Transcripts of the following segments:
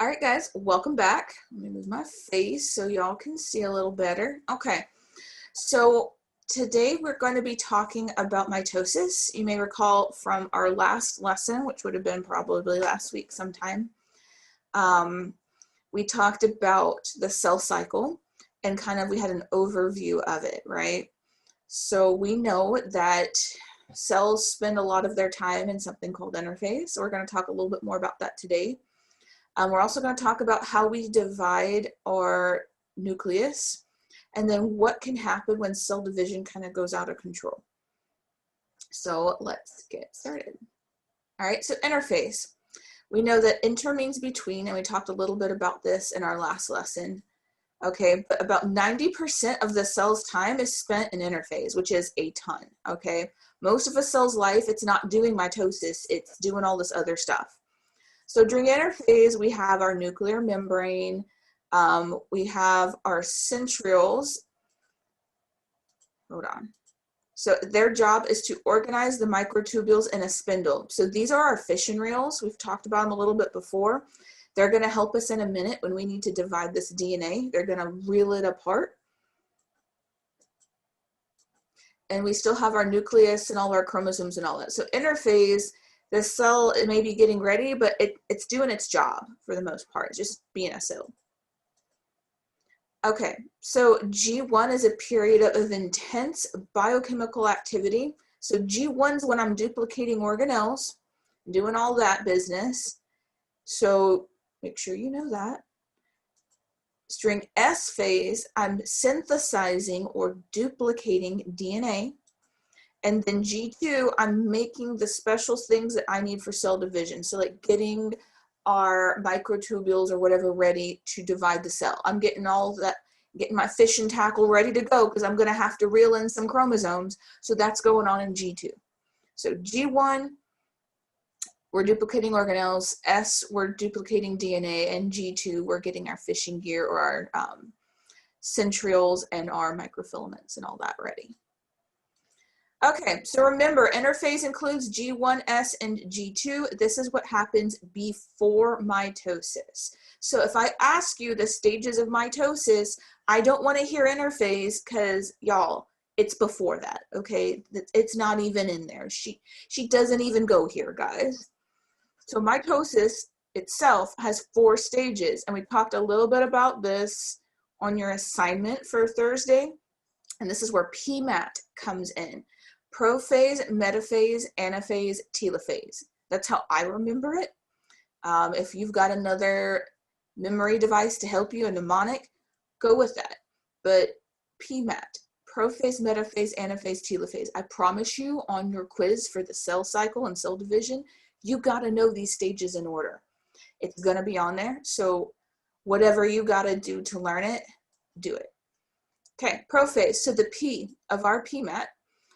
All right, guys, welcome back. Let me move my face so y'all can see a little better. Okay, so today we're going to be talking about mitosis. You may recall from our last lesson, which would have been probably last week sometime, we talked about the cell cycle and we had an overview of it, right? So we know that cells spend a lot of their time in something called interphase. So we're going to talk a little bit more about that today. We're also going to talk about how we divide our nucleus and then what can happen when cell division kind of goes out of control. So let's get started. All right, so interphase. We know that inter means between, and we talked a little bit about this in our last lesson. Okay, but about 90% of the cell's time is spent in interphase, which is a ton, okay? Most of a cell's life, it's not doing mitosis, it's doing all this other stuff. So during interphase, we have our nuclear membrane, we have our centrioles. Hold on. So their job is to organize the microtubules in a spindle. So these are our fission reels. We've talked about them a little bit before. They're going to help us in a minute when we need to divide this DNA. They're going to reel it apart. And we still have our nucleus and all our chromosomes and all that. So interphase, the cell, it may be getting ready, but it's doing its job for the most part. It's just being a cell. Okay, so G1 is a period of intense biochemical activity. So G1 is when I'm duplicating organelles, doing all that business. So make sure you know that. During S phase, I'm synthesizing or duplicating DNA. And then G2, I'm making the special things that I need for cell division. So like getting our microtubules or whatever ready to divide the cell. I'm getting all that, getting my fishing tackle ready to go because I'm going to have to reel in some chromosomes. So that's going on in G2. So G1, we're duplicating organelles. S, we're duplicating DNA. And G2, we're getting our fishing gear or our centrioles and our microfilaments and all that ready. Okay, so remember, interphase includes G1, S, and G2. This is what happens before mitosis. So if I ask you the stages of mitosis, I don't want to hear interphase because, y'all, it's before that, okay? It's not even in there. She doesn't even go here, guys. So mitosis itself has 4 stages, and we talked a little bit about this on your assignment for Thursday, and this is where PMAT comes in. Prophase, metaphase, anaphase, telophase. That's how I remember it. If you've got another memory device to help you, a mnemonic, go with that. But PMAT, prophase, metaphase, anaphase, telophase. I promise you on your quiz for the cell cycle and cell division, you got to know these stages in order. It's going to be on there. So whatever you got to do to learn it, do it. Okay, prophase. So the P of our PMAT.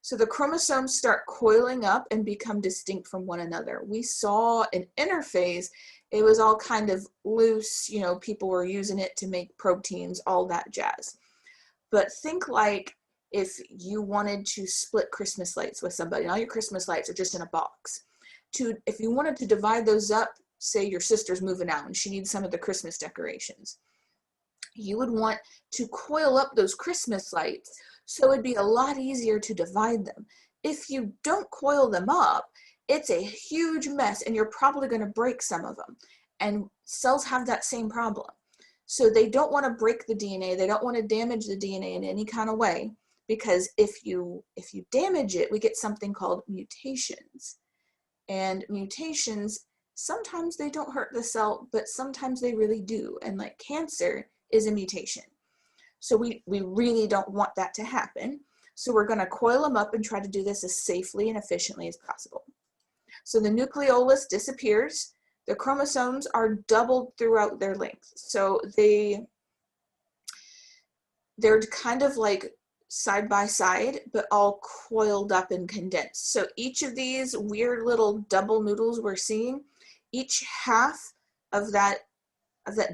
So the chromosomes start coiling up and become distinct from one another. We saw in interphase, it was all kind of loose, you know, people were using it to make proteins, all that jazz. But think like if you wanted to split Christmas lights with somebody, and all your Christmas lights are just in a box. If you wanted to divide those up, say your sister's moving out and she needs some of the Christmas decorations, you would want to coil up those Christmas lights so it'd be a lot easier to divide them. If you don't coil them up, it's a huge mess and you're probably going to break some of them. And cells have that same problem. So they don't want to break the DNA. They don't want to damage the DNA in any kind of way, because if you damage it, we get something called mutations. And mutations, sometimes they don't hurt the cell, but sometimes they really do. And like cancer is a mutation. So we really don't want that to happen. So we're going to coil them up and try to do this as safely and efficiently as possible. So the nucleolus disappears. The chromosomes are doubled throughout their length. So they're kind of like side by side, but all coiled up and condensed. So each of these weird little double noodles we're seeing, each half of that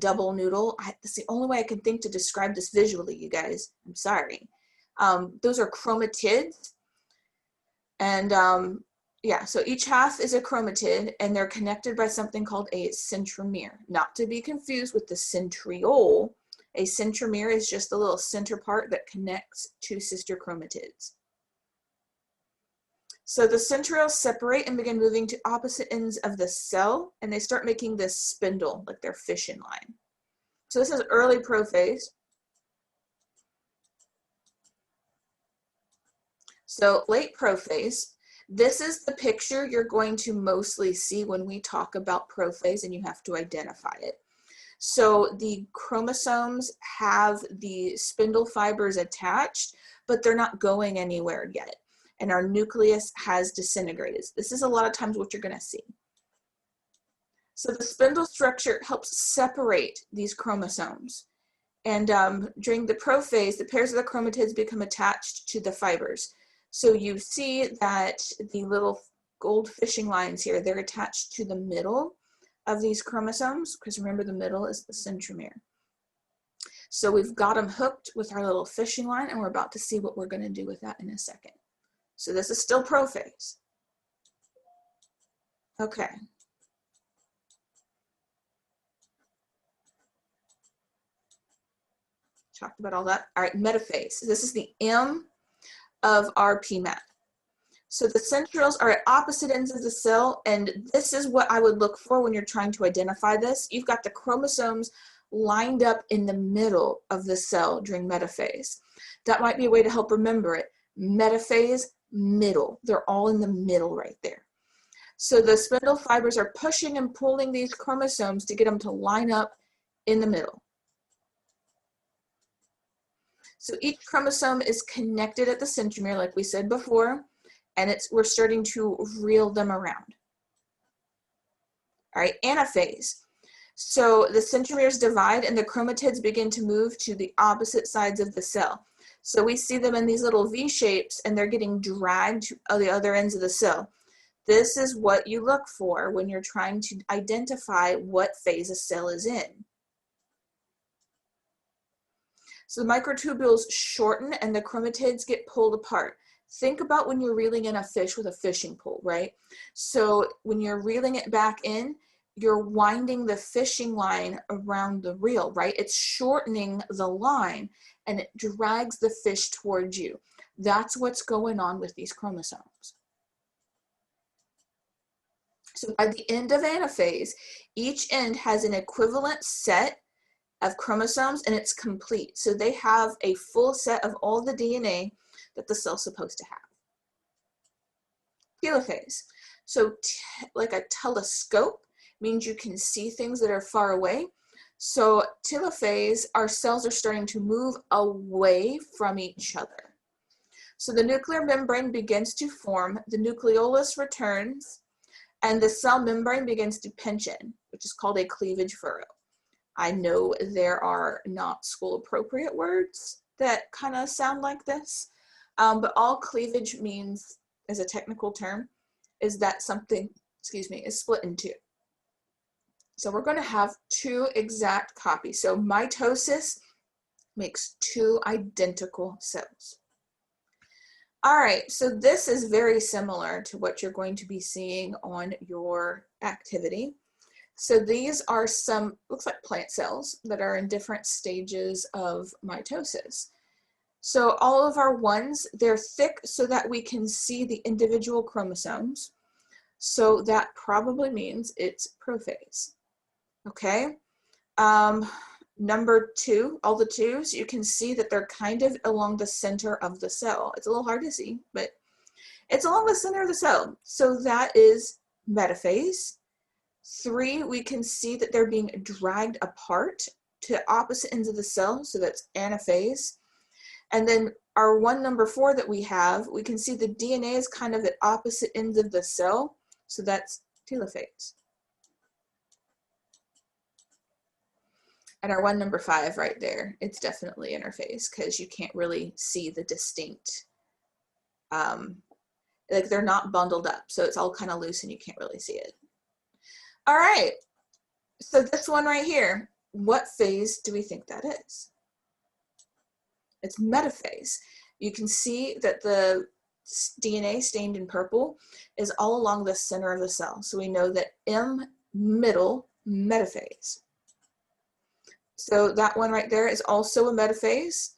double noodle, that's the only way I can think to describe this visually, you guys. I'm sorry. Those are chromatids. And Yeah, so each half is a chromatid, and they're connected by something called a centromere, not to be confused with the centriole. A centromere is just the little center part that connects two sister chromatids. So the centrioles separate and begin moving to opposite ends of the cell, and they start making this spindle, like their fishing line. So this is early prophase. So late prophase, this is the picture you're going to mostly see when we talk about prophase, and you have to identify it. So the chromosomes have the spindle fibers attached, but they're not going anywhere yet. And our nucleus has disintegrated. This is a lot of times what you're going to see. So the spindle structure helps separate these chromosomes. And during the prophase, the pairs of the chromatids become attached to the fibers. So you see that the little gold fishing lines here, they're attached to the middle of these chromosomes, because remember the middle is the centromere. So we've got them hooked with our little fishing line, and we're about to see what we're going to do with that in a second. So this is still prophase. Okay. Talked about all that. All right, metaphase. This is the M of our PMAT. So the centrioles are at opposite ends of the cell, and this is what I would look for when you're trying to identify this. You've got the chromosomes lined up in the middle of the cell during metaphase. That might be a way to help remember it. Metaphase, middle. They're all in the middle right there. So the spindle fibers are pushing and pulling these chromosomes to get them to line up in the middle. So each chromosome is connected at the centromere, like we said before, and we're starting to reel them around. All right, anaphase. So the centromeres divide and the chromatids begin to move to the opposite sides of the cell. So we see them in these little V shapes, and they're getting dragged to the other ends of the cell. This is what you look for when you're trying to identify what phase a cell is in. So the microtubules shorten and the chromatids get pulled apart. Think about when you're reeling in a fish with a fishing pole, right? So when you're reeling it back in, you're winding the fishing line around the reel, right? It's shortening the line and it drags the fish towards you. That's what's going on with these chromosomes. So by the end of anaphase, each end has an equivalent set of chromosomes and it's complete. So they have a full set of all the DNA that the cell's supposed to have. Telophase. So like a telescope means you can see things that are far away. So telophase, our cells are starting to move away from each other. So the nuclear membrane begins to form, the nucleolus returns, and the cell membrane begins to pinch in, which is called a cleavage furrow. I know there are not school appropriate words that kind of sound like this, but all cleavage means, as a technical term, is that something, is split in two. So we're going to have two exact copies. So mitosis makes two identical cells. All right, so this is very similar to what you're going to be seeing on your activity. So these are some, looks like plant cells that are in different stages of mitosis. So all of our ones, they're thick so that we can see the individual chromosomes. So that probably means it's prophase. Okay. Number two, all the twos, you can see that they're kind of along the center of the cell. It's a little hard to see, but it's along the center of the cell. So that is metaphase. Three, we can see that they're being dragged apart to opposite ends of the cell. So that's anaphase. And then our one number four that we have, we can see the DNA is kind of at opposite ends of the cell. So that's telophase. And our one number five right there, it's definitely interphase because you can't really see the distinct, like they're not bundled up. So it's all kind of loose and you can't really see it. All right, so this one right here, what phase do we think that is? It's metaphase. You can see that the DNA stained in purple is all along the center of the cell. So we know that M, middle, metaphase. So that one right there is also a metaphase.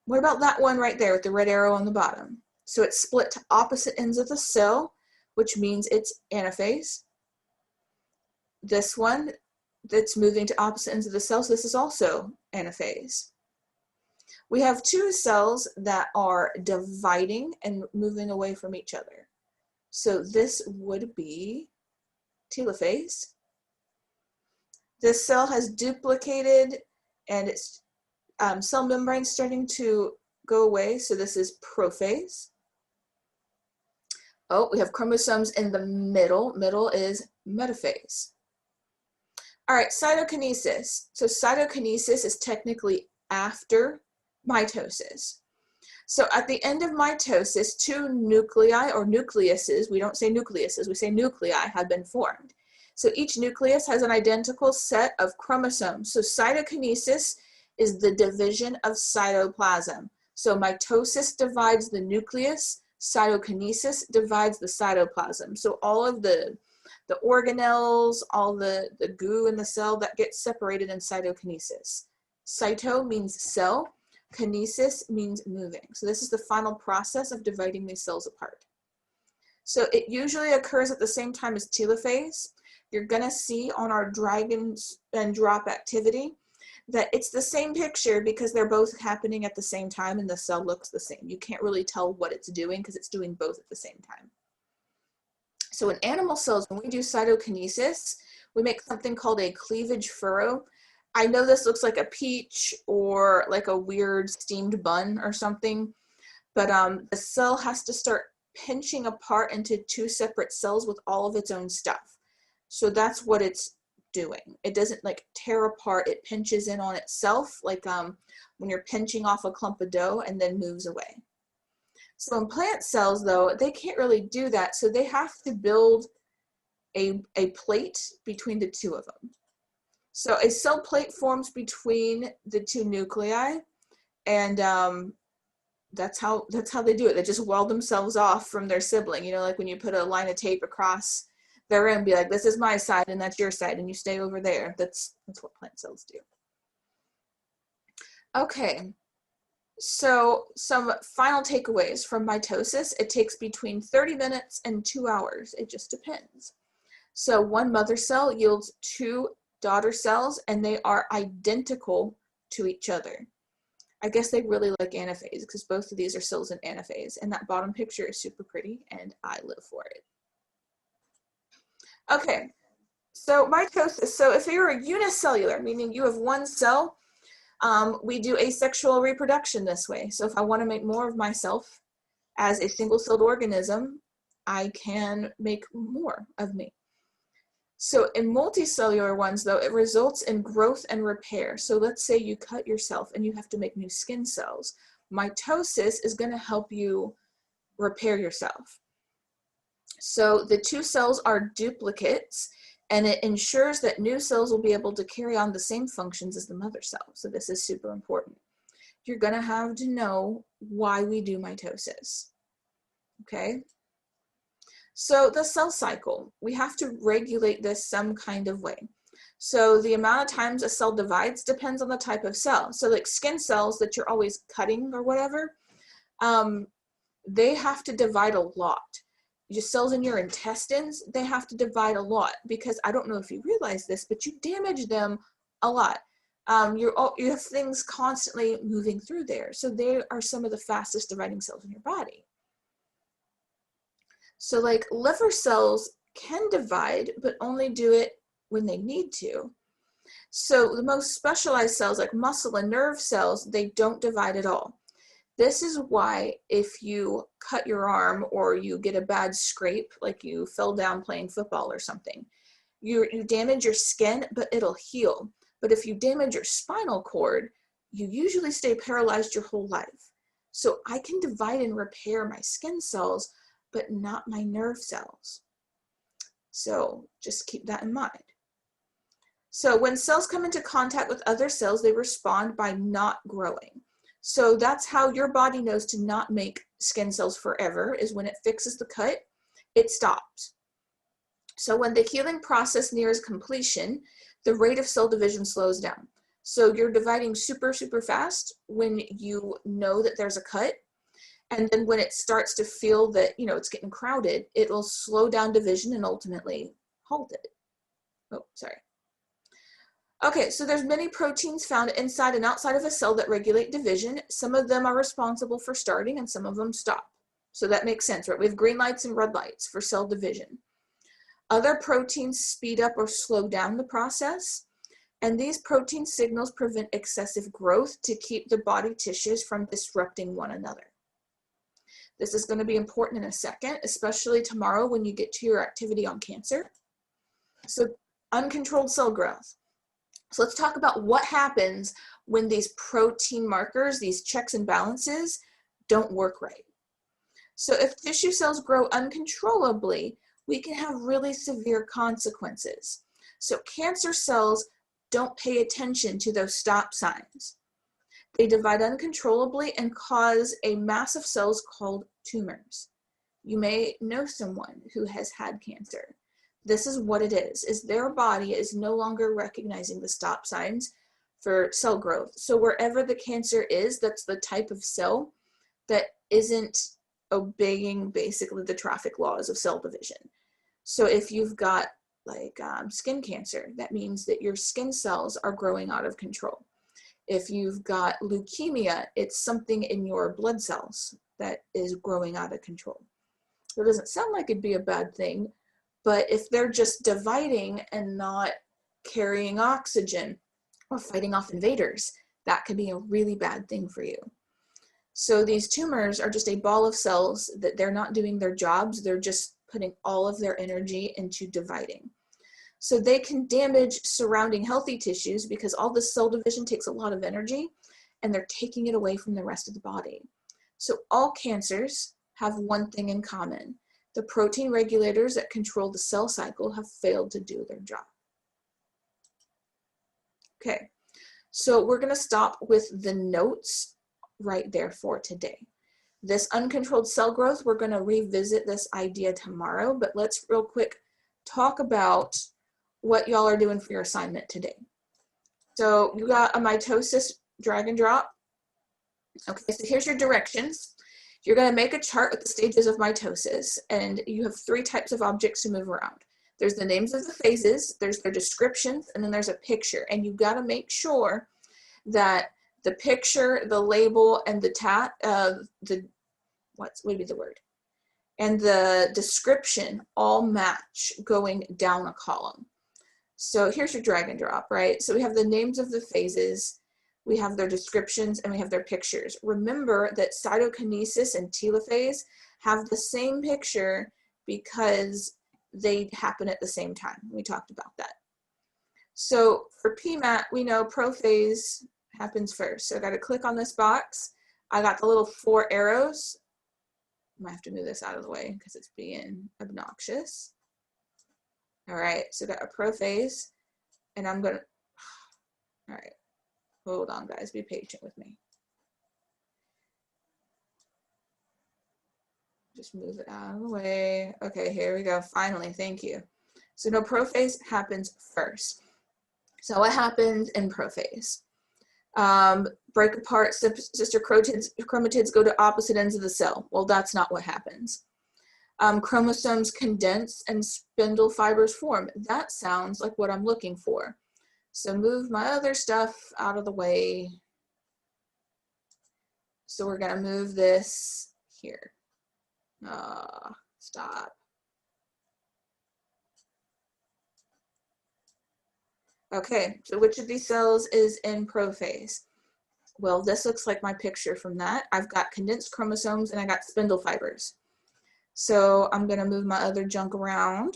What about that one right there with the red arrow on the bottom? So it's split to opposite ends of the cell, which means it's anaphase. This one that's moving to opposite ends of the cell, so this is also anaphase. We have two cells that are dividing and moving away from each other. So this would be telophase. This cell has duplicated and its cell membrane starting to go away. So this is prophase. Oh, we have chromosomes in the middle. Middle is metaphase. All right, cytokinesis. So cytokinesis is technically after mitosis. So at the end of mitosis, two nuclei or nucleuses, we don't say nucleuses, we say nuclei, have been formed. So each nucleus has an identical set of chromosomes. So cytokinesis is the division of cytoplasm. So mitosis divides the nucleus, cytokinesis divides the cytoplasm. So all of the organelles, all the goo in the cell, that gets separated in cytokinesis. Cyto means cell, kinesis means moving. So this is the final process of dividing these cells apart. So it usually occurs at the same time as telophase. You're gonna see on our drag and drop activity that it's the same picture because they're both happening at the same time and the cell looks the same. You can't really tell what it's doing because it's doing both at the same time. So in animal cells, when we do cytokinesis, we make something called a cleavage furrow. I know this looks like a peach or like a weird steamed bun or something, but the cell has to start pinching apart into two separate cells with all of its own stuff. So that's what it's doing. It doesn't like tear apart, it pinches in on itself, like when you're pinching off a clump of dough and then moves away. So in plant cells though, they can't really do that. So they have to build a plate between the two of them. So a cell plate forms between the two nuclei, and that's how they do it. They just weld themselves off from their sibling. You know, like when you put a line of tape across their end, be like, this is my side and that's your side, and you stay over there. That's what plant cells do. Okay, so some final takeaways from mitosis. It takes between 30 minutes and 2 hours. It just depends. So one mother cell yields two daughter cells, and they are identical to each other. I guess they really like anaphase because both of these are cells in anaphase, and that bottom picture is super pretty and I live for it. Okay, so mitosis. So if you're a unicellular, meaning you have one cell, we do asexual reproduction this way. So if I want to make more of myself as a single-celled organism, I can make more of me. So in multicellular ones though, it results in growth and repair. So let's say you cut yourself and you have to make new skin cells. Mitosis is going to help you repair yourself. So the two cells are duplicates, and it ensures that new cells will be able to carry on the same functions as the mother cell. So this is super important. You're going to have to know why we do mitosis. Okay? So the cell cycle, we have to regulate this some kind of way. So the amount of times a cell divides depends on the type of cell. So like skin cells that you're always cutting or whatever, they have to divide a lot. Your cells in your intestines, they have to divide a lot because I don't know if you realize this, but you damage them a lot. You have things constantly moving through there. So they are some of the fastest dividing cells in your body. So like liver cells can divide, but only do it when they need to. So the most specialized cells like muscle and nerve cells, they don't divide at all. This is why if you cut your arm or you get a bad scrape, like you fell down playing football or something, you damage your skin, but it'll heal. But if you damage your spinal cord, you usually stay paralyzed your whole life. So I can divide and repair my skin cells, but not my nerve cells. So just keep that in mind. So when cells come into contact with other cells, they respond by not growing. So that's how your body knows to not make skin cells forever, is when it fixes the cut, it stops. So when the healing process nears completion, the rate of cell division slows down. So you're dividing super, super fast when you know that there's a cut. And then when it starts to feel that, you know, it's getting crowded, it'll slow down division and ultimately halt it. Oh, sorry. Okay, so there's many proteins found inside and outside of a cell that regulate division. Some of them are responsible for starting and some of them stop. So that makes sense, right? We have green lights and red lights for cell division. Other proteins speed up or slow down the process. And these protein signals prevent excessive growth to keep the body tissues from disrupting one another. This is going to be important in a second, especially tomorrow when you get to your activity on cancer. So uncontrolled cell growth. So let's talk about what happens when these protein markers, these checks and balances, don't work right. So if tissue cells grow uncontrollably, we can have really severe consequences. So cancer cells don't pay attention to those stop signs. They divide uncontrollably and cause a mass of cells called tumors. You may know someone who has had cancer. This is what it is their body is no longer recognizing the stop signs for cell growth. So wherever the cancer is, that's the type of cell that isn't obeying basically the traffic laws of cell division. So if you've got like skin cancer, that means that your skin cells are growing out of control. If you've got leukemia, it's something in your blood cells that is growing out of control. It doesn't sound like it'd be a bad thing, but if they're just dividing and not carrying oxygen or fighting off invaders, that could be a really bad thing for you. So these tumors are just a ball of cells that they're not doing their jobs. They're just putting all of their energy into dividing. So they can damage surrounding healthy tissues because all this cell division takes a lot of energy and they're taking it away from the rest of the body. So all cancers have one thing in common. The protein regulators that control the cell cycle have failed to do their job. Okay, so we're going to stop with the notes right there for today. This uncontrolled cell growth, we're going to revisit this idea tomorrow, but let's real quick talk about what y'all are doing for your assignment today. So you got a mitosis drag and drop. Okay, so here's your directions. You're going to make a chart with the stages of mitosis, and you have 3 types of objects to move around. There's the names of the phases, there's their descriptions, and then there's a picture. And you've got to make sure that the picture, the label, and and the description all match going down a column. So here's your drag and drop, right? So we have the names of the phases, we have their descriptions, and we have their pictures. Remember that cytokinesis and telophase have the same picture because they happen at the same time. We talked about that. So for PMAT, we know prophase happens first. So I got to click on this box. I got the little 4 arrows. I might have to move this out of the way because it's being obnoxious. All right, so got a prophase, and I'm gonna, all right, hold on guys, be patient with me. Just move it out of the way. Okay, here we go, finally, thank you. So no, prophase happens first. So what happens in prophase? Break apart, sister chromatids go to opposite ends of the cell. Well, that's not what happens. Chromosomes condense and spindle fibers form. That sounds like what I'm looking for. So move my other stuff out of the way. So we're gonna move this here. Stop. Okay, so which of these cells is in prophase? Well, this looks like my picture from that. I've got condensed chromosomes and I got spindle fibers. So I'm gonna move my other junk around.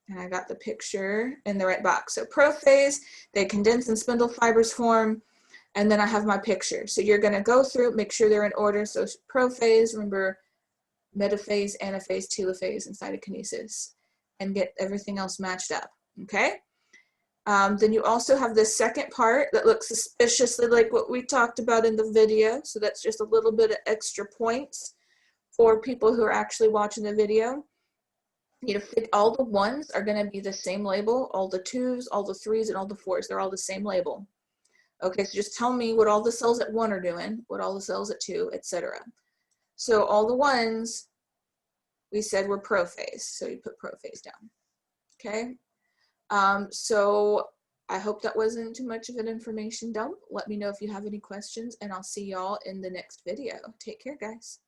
And I got the picture in the right box. So prophase, they condense and spindle fibers form, and then I have my picture. So you're gonna go through, make sure they're in order. So prophase, remember metaphase, anaphase, telophase, and cytokinesis, and get everything else matched up, okay? Then you also have this second part that looks suspiciously like what we talked about in the video. So that's just a little bit of extra points for people who are actually watching the video. You know, all the ones are going to be the same label, all the twos, all the threes, and all the fours. They're all the same label. Okay, so just tell me what all the cells at 1 are doing, what all the cells at 2, etc. So all the ones we said were prophase, so you put prophase down. Okay, so I hope that wasn't too much of an information dump. Let me know if you have any questions, and I'll see y'all in the next video. Take care, guys.